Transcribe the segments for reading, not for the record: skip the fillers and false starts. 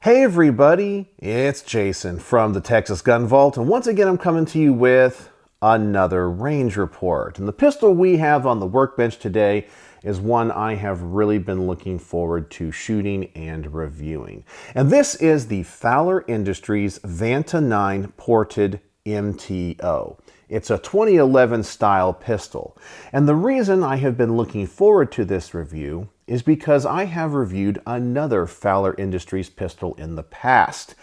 Hey everybody, it's Jason from the Texas Gun Vault, and once again I'm coming to you with another range report. And the pistol we have on the workbench today is one I have really been looking forward to shooting and reviewing. And this is the Fowler Industries Vanta 9 Ported MTO. It's a 2011 style pistol. And the reason I have been looking forward to this review is because I have reviewed another Fowler Industries pistol in the past,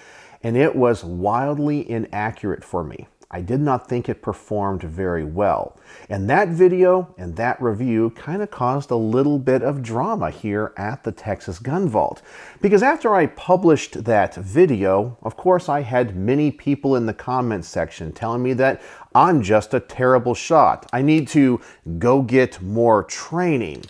and it was wildly inaccurate for me. I did not think it performed very well. And that video and that review kind of caused a little bit of drama here at the Texas Gun Vault. Because after I published that video, of course I had many people in the comments section telling me that I'm just a terrible shot. I need to go get more training.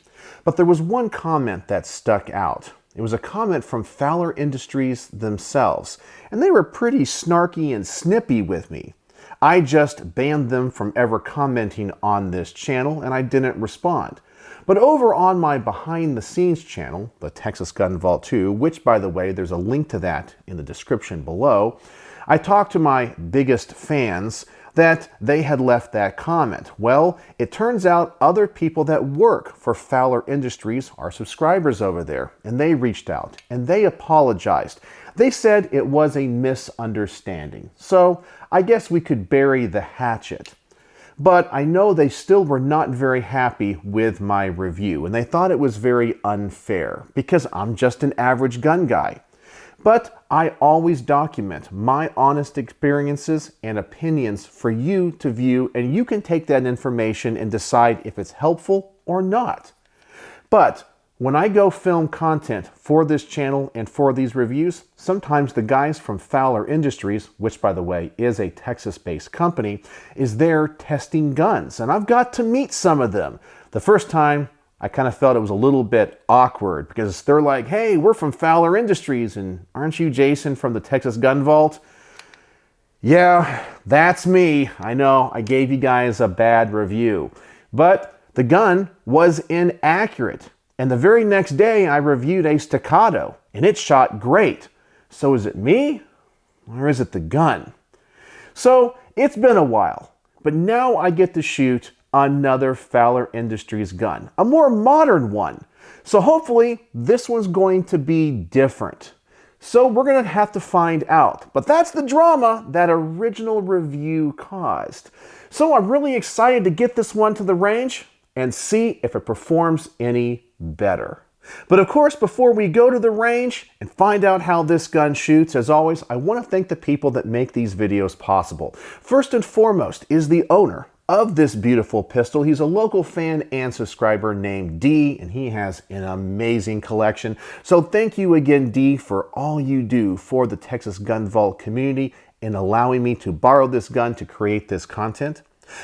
But there was one comment that stuck out. It was a comment from Fowler Industries themselves, and they were pretty snarky and snippy with me. I just banned them from ever commenting on this channel, and I didn't respond. But over on my behind the scenes channel, the Texas Gun Vault 2, which by the way, there's a link to that in the description below, I talked to my biggest fans that they had left that comment. Well, it turns out other people that work for Fowler Industries are subscribers over there, and they reached out and they apologized. They said it was a misunderstanding. So I guess we could bury the hatchet. But I know they still were not very happy with my review, and they thought it was very unfair because I'm just an average gun guy. But I always document my honest experiences and opinions for you to view, and you can take that information and decide if it's helpful or not. But when I go film content for this channel and for these reviews, sometimes the guys from Fowler Industries, which by the way is a Texas-based company, is there testing guns, and I've got to meet some of them. The first time, I kind of felt it was a little bit awkward because they're like, hey, we're from Fowler Industries, and aren't you Jason from the Texas Gun Vault? Yeah, that's me. I know, I gave you guys a bad review. But the gun was inaccurate. And the very next day, I reviewed a Staccato, and it shot great. So is it me, or is it the gun? So it's been a while, but now I get to shoot another Fowler Industries gun, a more modern one. So hopefully this one's going to be different. So we're going to have to find out. But that's the drama that original review caused. So I'm really excited to get this one to the range and see if it performs any better. But of course, before we go to the range and find out how this gun shoots, as always, I want to thank the people that make these videos possible. First and foremost is the owner of this beautiful pistol. He's a local fan and subscriber named D, and he has an amazing collection. So thank you again, D, for all you do for the Texas Gun Vault community and allowing me to borrow this gun to create this content.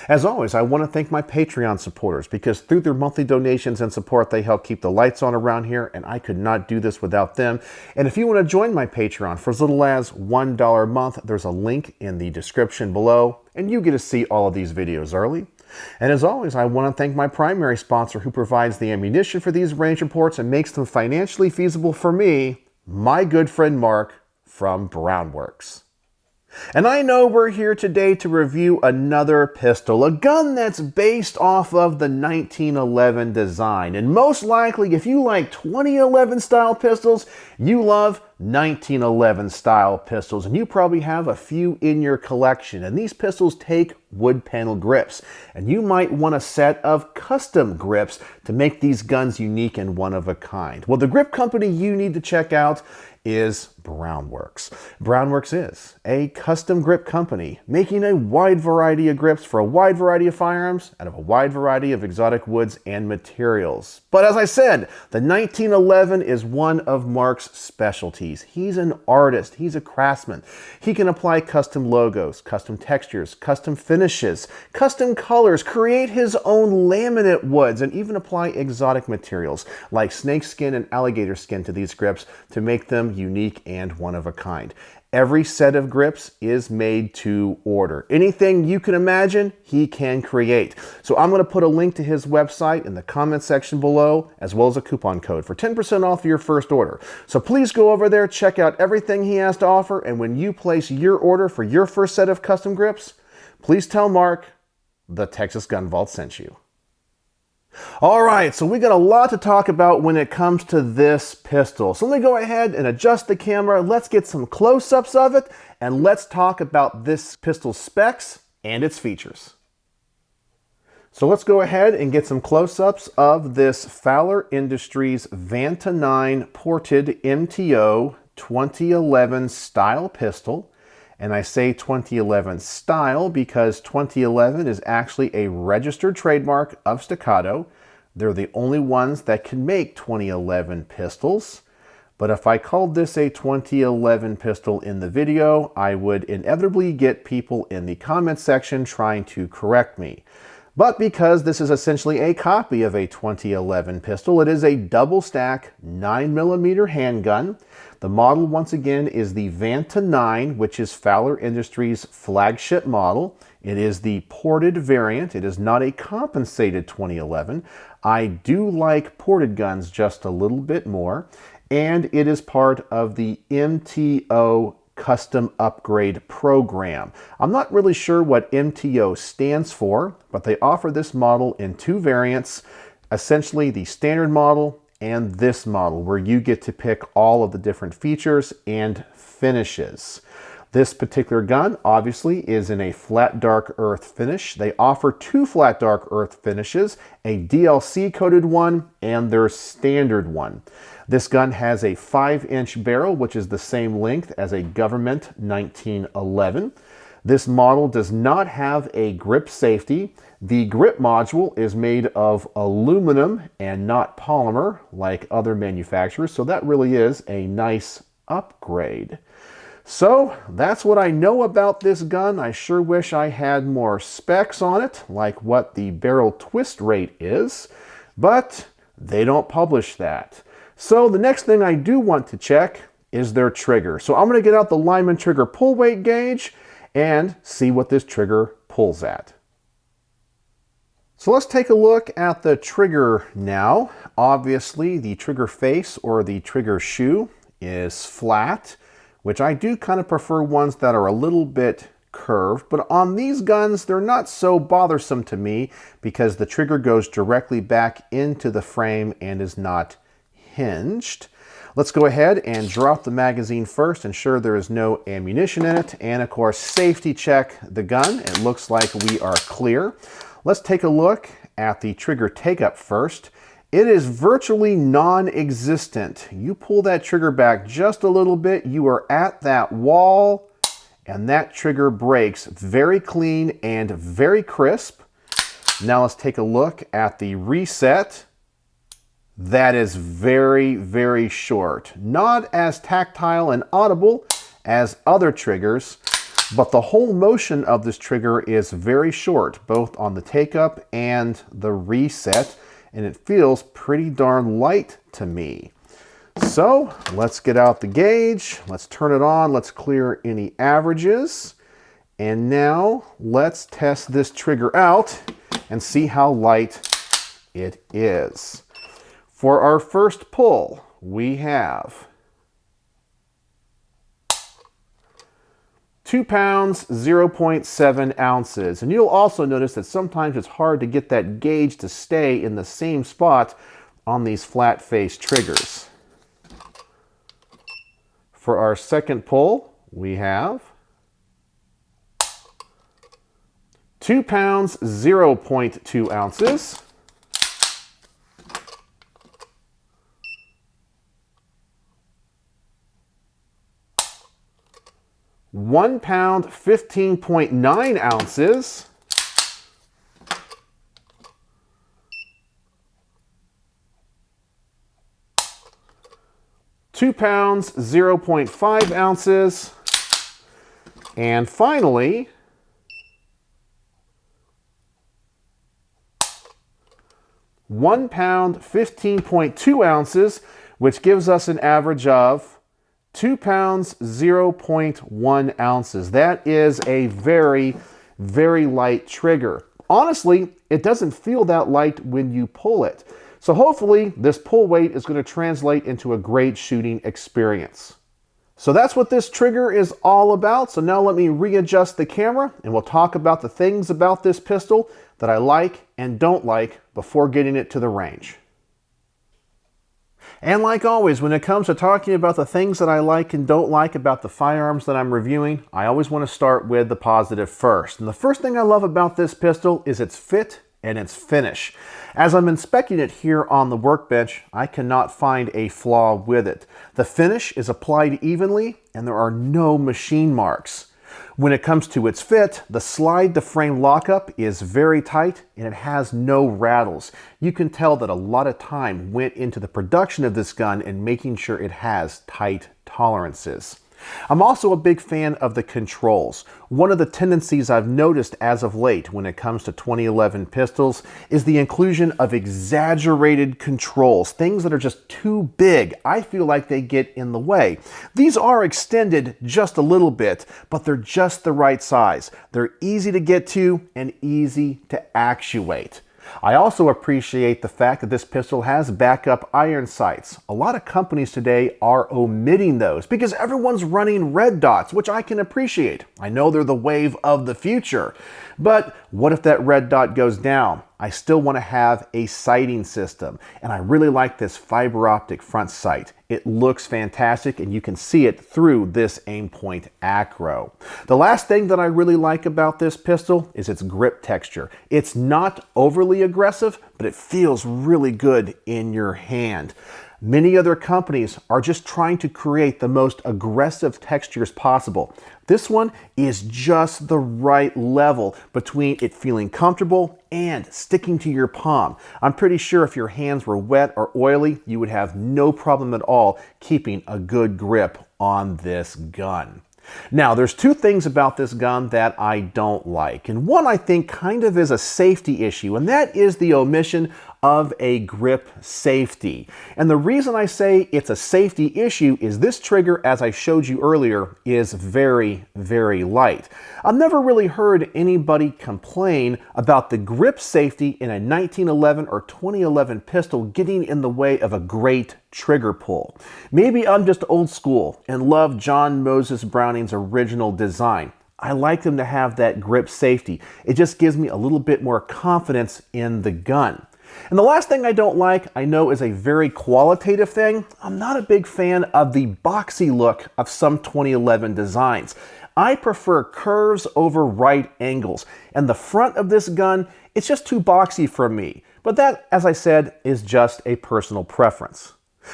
As always, I want to thank my Patreon supporters because through their monthly donations and support, they help keep the lights on around here, and I could not do this without them. And if you want to join my Patreon for as little as $1 a month, there's a link in the description below, and you get to see all of these videos early. And as always, I want to thank my primary sponsor who provides the ammunition for these range reports and makes them financially feasible for me, my good friend Mark from Brownworks. And I know we're here today to review another pistol, a gun that's based off of the 1911 design. And most likely, if you like 2011 style pistols, you love 1911 style pistols. And you probably have a few in your collection. And these pistols take wood panel grips. And you might want a set of custom grips to make these guns unique and one of a kind. Well, the grip company you need to check out is Brownworks. Brownworks is a custom grip company making a wide variety of grips for a wide variety of firearms out of a wide variety of exotic woods and materials. But as I said, the 1911 is one of Mark's specialties. He's an artist. He's a craftsman. He can apply custom logos, custom textures, custom finishes, custom colors, create his own laminate woods, and even apply exotic materials like snake skin and alligator skin to these grips to make them unique and one of a kind. Every set of grips is made to order. Anything you can imagine, he can create. So I'm going to put a link to his website in the comment section below, as well as a coupon code for 10% off your first order. So please go over there, check out everything he has to offer, and when you place your order for your first set of custom grips, please tell Mark the Texas Gun Vault sent you. All right, so we got a lot to talk about when it comes to this pistol. So let me go ahead and adjust the camera. Let's get some close-ups of it, and let's talk about this pistol's specs and its features. So let's go ahead and get some close-ups of this Fowler Industries Vanta 9 Ported MTO 2011 style pistol. And I say 2011 style because 2011 is actually a registered trademark of Staccato. They're the only ones that can make 2011 pistols. But if I called this a 2011 pistol in the video, I would inevitably get people in the comment section trying to correct me. But because this is essentially a copy of a 2011 pistol, it is a double stack 9mm handgun. The model, once again, is the Vanta 9, which is Fowler Industries' flagship model. It is the ported variant. It is not a compensated 2011. I do like ported guns just a little bit more, and it is part of the MTO custom upgrade program. I'm not really sure what MTO stands for, but they offer this model in two variants, essentially the standard model and this model, where you get to pick all of the different features and finishes. This particular gun obviously is in a flat dark earth finish. They offer two flat dark earth finishes, a DLC coated one and their standard one. This gun has a 5-inch barrel, which is the same length as a government 1911. This model does not have a grip safety. The grip module is made of aluminum and not polymer like other manufacturers, so that really is a nice upgrade. So that's what I know about this gun. I sure wish I had more specs on it, like what the barrel twist rate is, but they don't publish that. So the next thing I do want to check is their trigger. So I'm going to get out the Lyman trigger pull weight gauge and see what this trigger pulls at. So let's take a look at the trigger now. Obviously, the trigger face or the trigger shoe is flat, which I do kind of prefer ones that are a little bit curved, but on these guns, they're not so bothersome to me because the trigger goes directly back into the frame and is not hinged. Let's go ahead and drop the magazine first, ensure there is no ammunition in it, and of course safety check the gun. It looks like we are clear. Let's take a look at the trigger take-up first. It is virtually non-existent. You pull that trigger back just a little bit, you are at that wall, and that trigger breaks very clean and very crisp. Now let's take a look at the reset. That is very, very short. Not as tactile and audible as other triggers, but the whole motion of this trigger is very short, both on the take-up and the reset, and it feels pretty darn light to me. So let's get out the gauge, let's turn it on, let's clear any averages, and now let's test this trigger out and see how light it is. For our first pull, we have 2 pounds, 0.7 ounces. And you'll also notice that sometimes it's hard to get that gauge to stay in the same spot on these flat face triggers. For our second pull, we have 2 pounds, 0.2 ounces. £1 pound, 15.9 ounces. £2 pounds, 0.5 ounces. And finally, £1 pound, 15.2 ounces, which gives us an average of 2 pounds, 0.1 ounces. That is a very, very light trigger. Honestly, it doesn't feel that light when you pull it. So hopefully this pull weight is going to translate into a great shooting experience. So that's what this trigger is all about. So now let me readjust the camera and we'll talk about the things about this pistol that I like and don't like before getting it to the range. And like always, when it comes to talking about the things that I like and don't like about the firearms that I'm reviewing, I always want to start with the positive first. And the first thing I love about this pistol is its fit and its finish. As I'm inspecting it here on the workbench, I cannot find a flaw with it. The finish is applied evenly and there are no machine marks. When it comes to its fit, the slide to frame lockup is very tight and it has no rattles. You can tell that a lot of time went into the production of this gun and making sure it has tight tolerances. I'm also a big fan of the controls. One of the tendencies I've noticed as of late when it comes to 2011 pistols is the inclusion of exaggerated controls, things that are just too big. I feel like they get in the way. These are extended just a little bit, but they're just the right size. They're easy to get to and easy to actuate. I also appreciate the fact that this pistol has backup iron sights. A lot of companies today are omitting those because everyone's running red dots, which I can appreciate. I know they're the wave of the future. But what if that red dot goes down? I still want to have a sighting system, and I really like this fiber optic front sight. It looks fantastic and you can see it through this Aimpoint Acro. The last thing that I really like about this pistol is its grip texture. It's not overly aggressive, but it feels really good in your hand. Many other companies are just trying to create the most aggressive textures possible. This one is just the right level between it feeling comfortable and sticking to your palm. I'm pretty sure if your hands were wet or oily, you would have no problem at all keeping a good grip on this gun. Now, there's two things about this gun that I don't like, and one I think kind of is a safety issue, and that is the omission of a grip safety. And the reason I say it's a safety issue is this trigger, as I showed you earlier, is very, very light. I've never really heard anybody complain about the grip safety in a 1911 or 2011 pistol getting in the way of a great trigger pull. Maybe I'm just old school and love John Moses Browning's original design. I like them to have that grip safety. It just gives me a little bit more confidence in the gun. And the last thing I don't like, I know is a very qualitative thing. I'm not a big fan of the boxy look of some 2011 designs. I prefer curves over right angles. And the front of this gun, it's just too boxy for me. But that, as I said, is just a personal preference.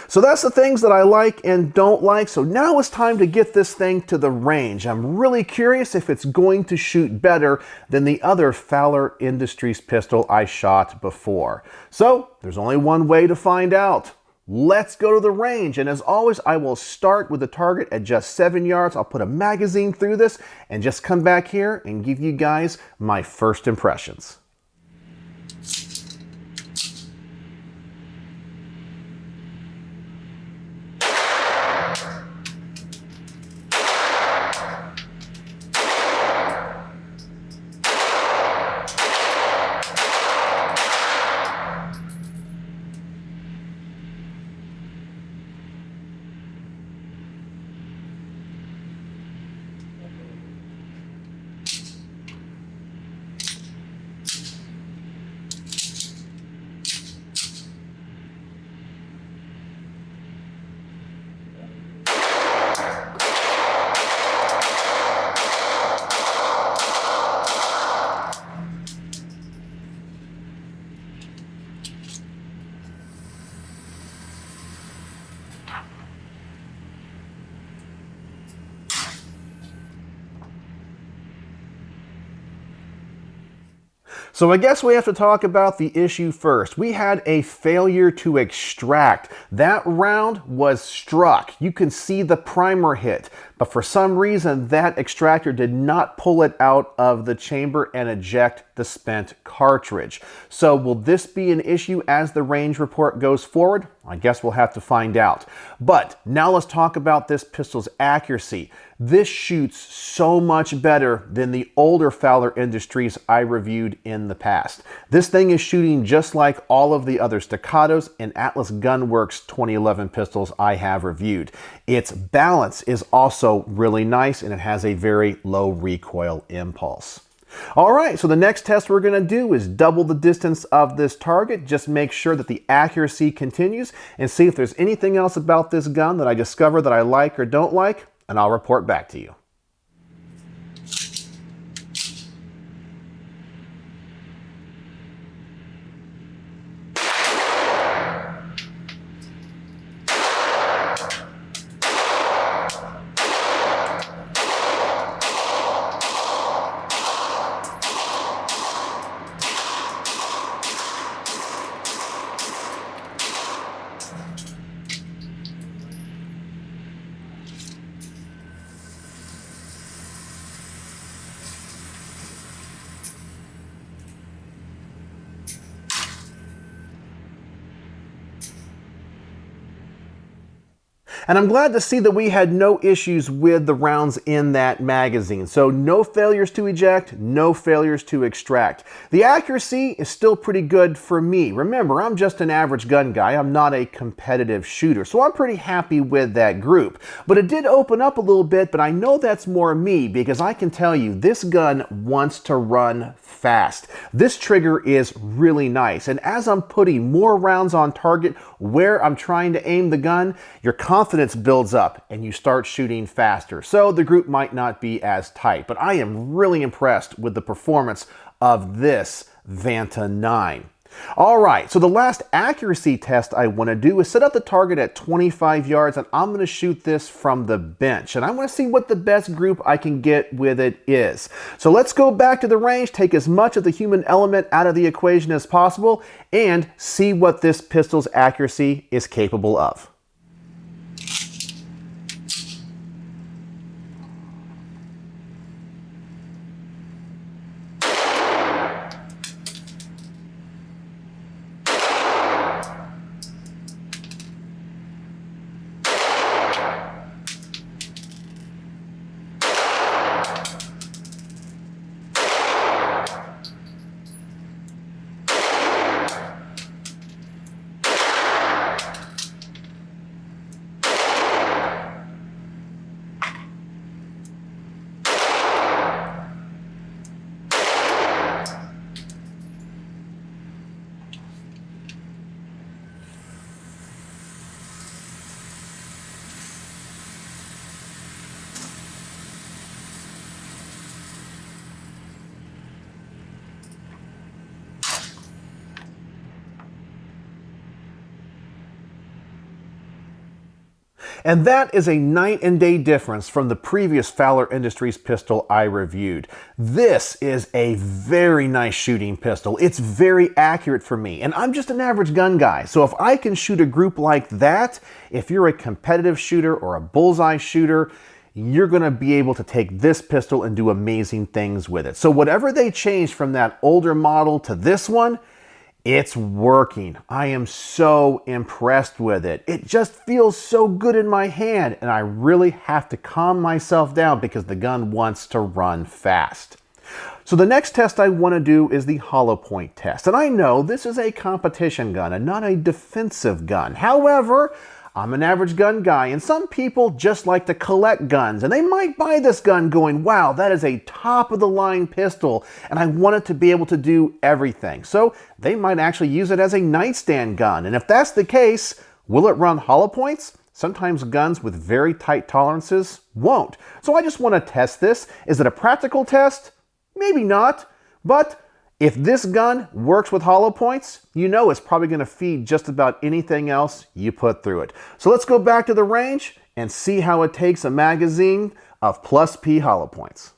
So that's the things that I like and don't like. So now it's time to get this thing to the range. I'm really curious if it's going to shoot better than the other Fowler Industries pistol I shot before. So there's only one way to find out. Let's go to the range. And as always, I will start with the target at just 7 yards. I'll put a magazine through this and just come back here and give you guys my first impressions. So I guess we have to talk about the issue first. We had a failure to extract. That round was struck. You can see the primer hit. But for some reason, that extractor did not pull it out of the chamber and eject the spent cartridge. So will this be an issue as the range report goes forward? I guess we'll have to find out. But now let's talk about this pistol's accuracy. This shoots so much better than the older Fowler Industries I reviewed in the past. This thing is shooting just like all of the other Staccatos and Atlas Gunworks 2011 pistols I have reviewed. Its balance is also really nice, and it has a very low recoil impulse. All right, so the next test we're going to do is double the distance of this target. Just make sure that the accuracy continues and see if there's anything else about this gun that I discover that I like or don't like, and I'll report back to you. And I'm glad to see that we had no issues with the rounds in that magazine. So no failures to eject, no failures to extract. The accuracy is still pretty good for me. Remember, I'm just an average gun guy. I'm not a competitive shooter. So I'm pretty happy with that group. But it did open up a little bit, but I know that's more me because I can tell you this gun wants to run fast. This trigger is really nice. And as I'm putting more rounds on target where I'm trying to aim the gun, your confidence builds up and you start shooting faster. So the group might not be as tight, but I am really impressed with the performance of this Vanta 9. All right, so the last accuracy test I want to do is set up the target at 25 yards, and I'm going to shoot this from the bench. And I want to see what the best group I can get with it is. So let's go back to the range, take as much of the human element out of the equation as possible, and see what this pistol's accuracy is capable of. And that is a night and day difference from the previous Fowler Industries pistol I reviewed. This is a very nice shooting pistol. It's very accurate for me, and I'm just an average gun guy. So if I can shoot a group like that, if you're a competitive shooter or a bullseye shooter, you're going to be able to take this pistol and do amazing things with it. So whatever they changed from that older model to this one, it's working. I am so impressed with it. It just feels so good in my hand, and I really have to calm myself down because the gun wants to run fast. So the next test I want to do is the hollow point test. And I know this is a competition gun and not a defensive gun. However, I'm an average gun guy, and some people just like to collect guns, and they might buy this gun going, wow, that is a top-of-the-line pistol, and I want it to be able to do everything. So they might actually use it as a nightstand gun, and if that's the case, will it run hollow points? Sometimes guns with very tight tolerances won't. So I just want to test this. Is it a practical test? Maybe not, but if this gun works with hollow points, you know it's probably going to feed just about anything else you put through it. So let's go back to the range and see how it takes a magazine of plus P hollow points.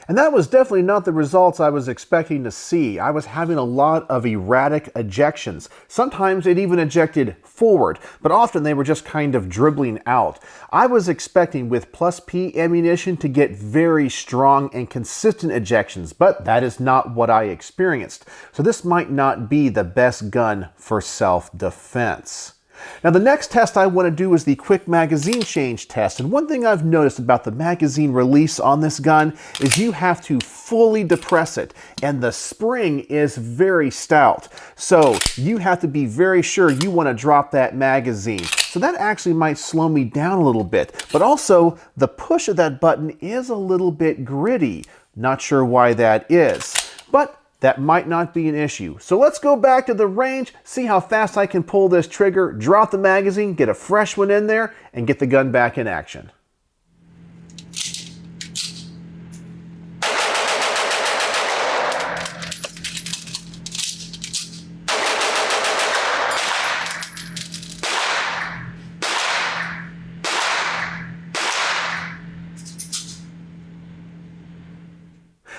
And that was definitely not the results I was expecting to see. I was having a lot of erratic ejections. Sometimes it even ejected forward, but often they were just kind of dribbling out. I was expecting with plus P ammunition to get very strong and consistent ejections, but that is not what I experienced. So this might not be the best gun for self-defense. Now the next test I want to do is the quick magazine change test, and one thing I've noticed about the magazine release on this gun is you have to fully depress it, and the spring is very stout, so you have to be very sure you want to drop that magazine. So that actually might slow me down a little bit, but also the push of that button is a little bit gritty. Not sure why that is, but that might not be an issue. So let's go back to the range, see how fast I can pull this trigger, drop the magazine, get a fresh one in there, and get the gun back in action.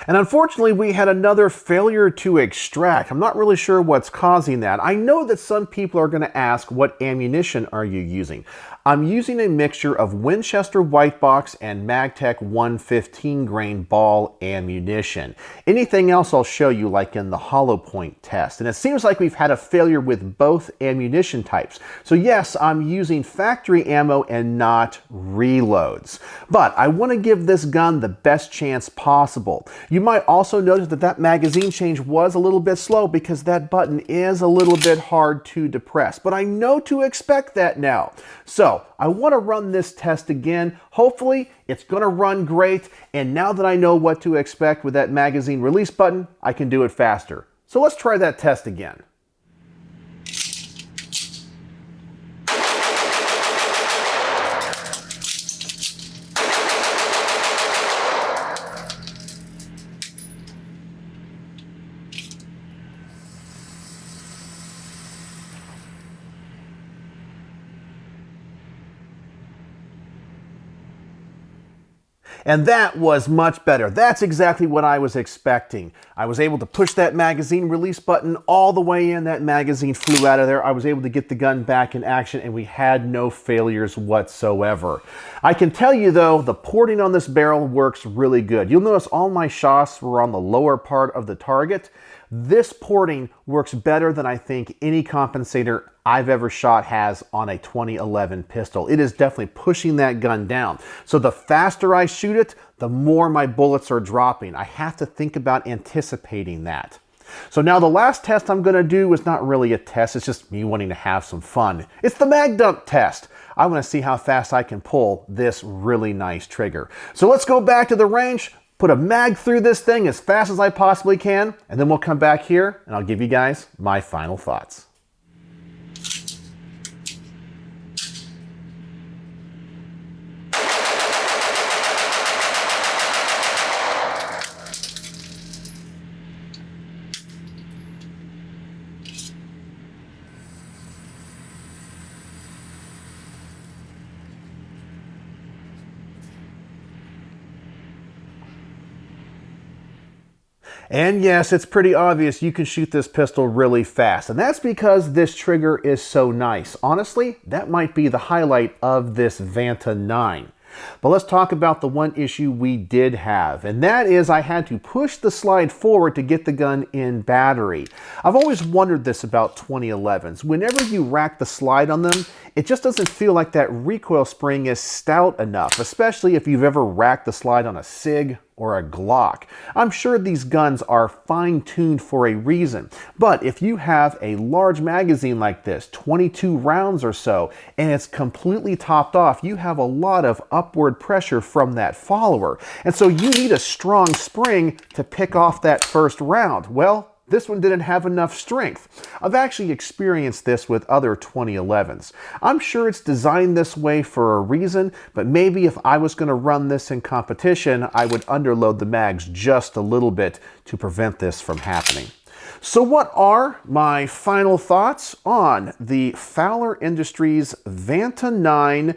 And unfortunately, we had another failure to extract. I'm not really sure what's causing that. I know that some people are going to ask, what ammunition are you using? I'm using a mixture of Winchester White Box and Magtech 115 grain ball ammunition. Anything else I'll show you, like in the hollow point test. And it seems like we've had a failure with both ammunition types. So yes, I'm using factory ammo and not reloads. But I want to give this gun the best chance possible. You might also notice that that magazine change was a little bit slow because that button is a little bit hard to depress. But I know to expect that now. So I want to run this test again. Hopefully it's going to run great. And now that I know what to expect with that magazine release button, I can do it faster. So let's try that test again. And that was much better. That's exactly what I was expecting. I was able to push that magazine release button all the way in. That magazine flew out of there. I was able to get the gun back in action, and we had no failures whatsoever. I can tell you though, the porting on this barrel works really good. You'll notice all my shots were on the lower part of the target. This porting works better than I think any compensator I've ever shot has on a 2011 pistol. It is definitely pushing that gun down. So the faster I shoot it, the more my bullets are dropping. I have to think about anticipating that. So now the last test I'm going to do is not really a test, it's just me wanting to have some fun. It's the mag dump test. I want to see how fast I can pull this really nice trigger. So let's go back to the range, put a mag through this thing as fast as I possibly can, and then we'll come back here and I'll give you guys my final thoughts. And yes, it's pretty obvious you can shoot this pistol really fast, and that's because this trigger is so nice. Honestly, that might be the highlight of this Vanta 9. But let's talk about the one issue we did have, and that is I had to push the slide forward to get the gun in battery. I've always wondered this about 2011s. Whenever you rack the slide on them, it just doesn't feel like that recoil spring is stout enough, especially if you've ever racked the slide on a SIG or a Glock. I'm sure these guns are fine-tuned for a reason, but if you have a large magazine like this, 22 rounds or so, and it's completely topped off, you have a lot of upward pressure from that follower, and so you need a strong spring to pick off that first round. Well, this one didn't have enough strength. I've actually experienced this with other 2011s. I'm sure it's designed this way for a reason, but maybe if I was going to run this in competition, I would underload the mags just a little bit to prevent this from happening. So what are my final thoughts on the Fowler Industries Vanta 9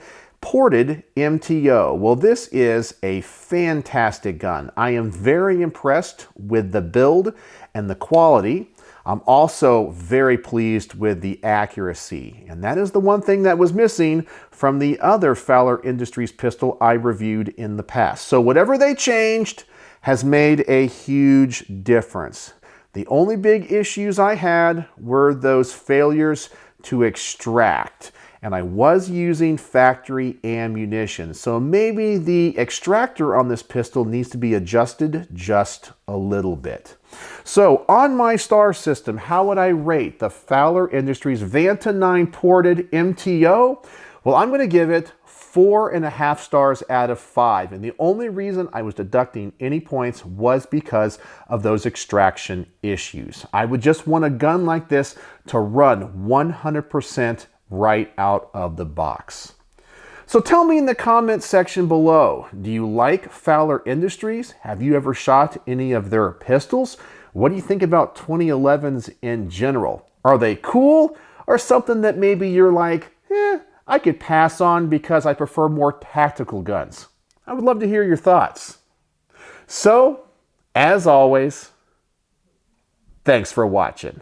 Ported MTO. Well, this is a fantastic gun. I am very impressed with the build and the quality. I'm also very pleased with the accuracy, and that is the one thing that was missing from the other Fowler Industries pistol I reviewed in the past. So whatever they changed has made a huge difference. The only big issues I had were those failures to extract, and I was using factory ammunition. So maybe the extractor on this pistol needs to be adjusted just a little bit. So on my star system, how would I rate the Fowler Industries Vanta 9 Ported MTO? Well, I'm going to give it 4.5 stars out of 5. And the only reason I was deducting any points was because of those extraction issues. I would just want a gun like this to run 100% right out of the box. So tell me in the comments section below, do you like Fowler Industries? Have you ever shot any of their pistols? What do you think about 2011s in general? Are they cool, or something that maybe you're like, I could pass on because I prefer more tactical guns? I would love to hear your thoughts. So, as always, thanks for watching.